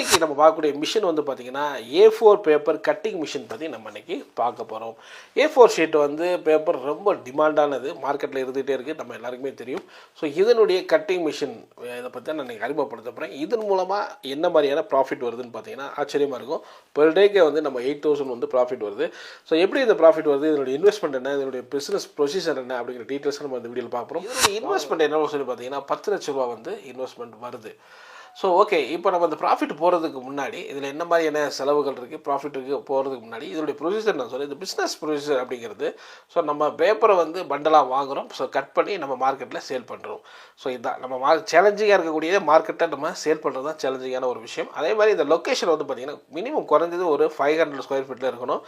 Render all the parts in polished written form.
இன்றைக்கி நம்ம பார்க்கக்கூடிய மிஷின் வந்து பார்த்திங்கன்னா A4 பேப்பர் கட்டிங் மிஷின் பற்றி நம்ம இன்றைக்கி பார்க்க போகிறோம். A4 ஷீட் வந்து பேப்பர் ரொம்ப டிமாண்டானது, மார்க்கெட்டில் இருந்துகிட்டே இருக்குது, நம்ம எல்லாருக்குமே தெரியும். ஸோ இதனுடைய கட்டிங் மிஷின் இதை பற்றி நான் இன்றைக்கி அறிமுகப்படுத்த போகிறேன். இதன் மூலமாக என்ன மாதிரியான ப்ராஃபிட் வருதுன்னு பார்த்தீங்கன்னா ஆச்சரியமாக இருக்கும். பெர் டேக்கே வந்து நம்ம 8,000 வந்து ப்ராஃபிட் வருது. ஸோ எப்படி இந்த ப்ராஃபிட் வருது, இதனுடைய இன்வெஸ்ட்மெண்ட் என்ன, இதனுடைய பிஸ்னஸ் ப்ரொசீஜர் என்ன அப்படிங்கிற டீட்டெயில்ஸ் நம்ம இந்த வீடியோவில் பார்க்குறோம். இதனுடைய இன்வெஸ்ட்மெண்ட் என்ன சொல்லி பார்த்தீங்கன்னா 10 லட்ச ரூபா வந்து இன்வெஸ்ட்மெண்ட் வருது. ஸோ ஓகே, இப்போ நம்ம அந்த ப்ராஃபிட் போகிறதுக்கு முன்னாடி இதில் என்ன மாதிரியான செலவுகள் இருக்குது, ப்ராஃபிட் இருக்குது போகிறதுக்கு முன்னாடி இதனுடைய ப்ரொசீஜர் நான் சொல்லி, இந்த பிஸ்னஸ் ப்ரொசீஜர் அப்படிங்கிறது ஸோ நம்ம பேப்பரை வந்து பண்டலாக வாங்குகிறோம், ஸோ கட் பண்ணி நம்ம மார்க்கெட்டில் சேல் பண்ணுறோம். ஸோ இதுதான் நம்ம சேலஞ்சிங்காக இருக்கக்கூடிய மார்க்கெட்டை நம்ம சேல் பண்ணுறது தான் சேலஞ்சிங்கான ஒரு விஷயம். அதே மாதிரி இந்த லொக்கேஷன் வந்து பார்த்திங்கன்னா மினிமம் குறைஞ்சது ஒரு 500 ஸ்கொயர் ஃபீட்டில் இருக்கணும்.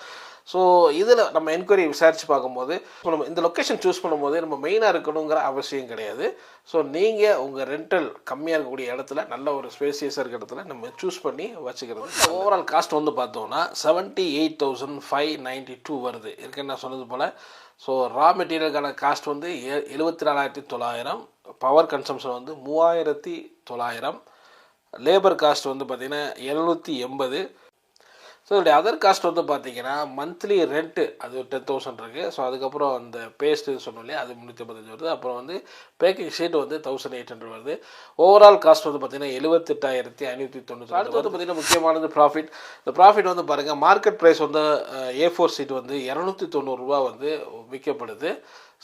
ஸோ இதில் நம்ம என்கொயரி விசாரித்து பார்க்கும்போது நம்ம இந்த லொக்கேஷன் சூஸ் பண்ணும்போது நம்ம மெயினாக இருக்கணுங்கிற அவசியம் கிடையாது. ஸோ நீங்கள் உங்கள் ரெண்டல் கம்மியாக இருக்கக்கூடிய இடத்துல நல்ல ஒரு ஸ்பேசியஸாக இருக்கிற இடத்துல நம்ம சூஸ் பண்ணி வச்சுக்கிறது. ஓவரால் காஸ்ட் வந்து பார்த்தோம்னா 78,592 வருது இருக்குன்னு நான் சொன்னது போல். ஸோ ரா மெட்டீரியலுக்கான காஸ்ட் வந்து 74,900, பவர் கன்சம்ஷன் வந்து 3,900, லேபர் காஸ்ட் வந்து பார்த்திங்கன்னா 780. ஸோ இதோடைய அதர் காஸ்ட் வந்து பார்த்தீங்கன்னா மந்த்லி ரெண்ட்டு அது 10,000 இருக்குது. ஸோ அதுக்கப்புறம் அந்த பேஸ்ட்டு சொன்னோம் இல்லையா, அது 355 வருது. அப்புறம் வந்து பேக்கிங் ஷீட் வந்து 1,800 வருது. ஓவரால் காஸ்ட் வந்து பார்த்தீங்கன்னா 78,590. அடுத்து வந்து பார்த்திங்கன்னா முக்கியமானது ப்ராஃபிட். இந்த ப்ராஃபிட் வந்து பாருங்கள், மார்க்கெட் ப்ரைஸ் வந்து A4 ஷீட் வந்து 290 ரூபா வந்து விற்கப்படுது.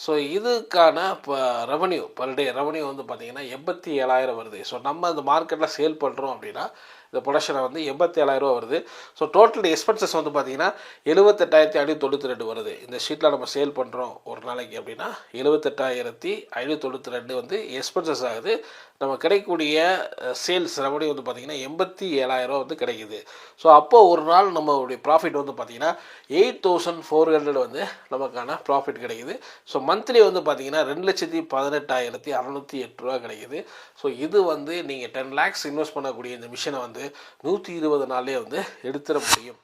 ஸோ இதுக்கான இப்போ ரெவன்யூ பர் டே ரெவன்யூ வந்து பார்த்திங்கன்னா 87,000 வருது. ஸோ நம்ம அந்த மார்க்கெட்டில் சேல் பண்ணுறோம் அப்படின்னா இந்த ப்ரொடக்ஷனை வந்து 87,000 ரூபா வருது. ஸோ டோட்டல் எக்ஸ்பென்சஸ் வந்து பார்த்திங்கன்னா 78,592 வருது. இந்த ஷீட்டில் நம்ம சேல் பண்ணுறோம் ஒரு நாளைக்கு அப்படின்னா 78,592 வந்து எக்ஸ்பென்சஸ் ஆகுது. நம்ம கிடைக்கக்கூடிய சேல்ஸ் ரெவன்யூ வந்து பார்த்திங்கன்னா 87,000 வந்து கிடைக்குது. ஸோ அப்போது ஒரு நாள் நம்மளுடைய ப்ராஃபிட் வந்து பார்த்திங்கன்னா 8,400 வந்து நமக்கான ப்ராஃபிட் கிடைக்குது. ஸோ மந்த்லி வந்து பார்த்திங்கன்னா 2,18,608 ரூபா கிடைக்குது. ஸோ இது வந்து நீங்கள் 10 lakhs இன்வெஸ்ட் பண்ணக்கூடிய இந்த மிஷினை வந்து 120 நாள்லேயே வந்து எடுத்துட முடியும்.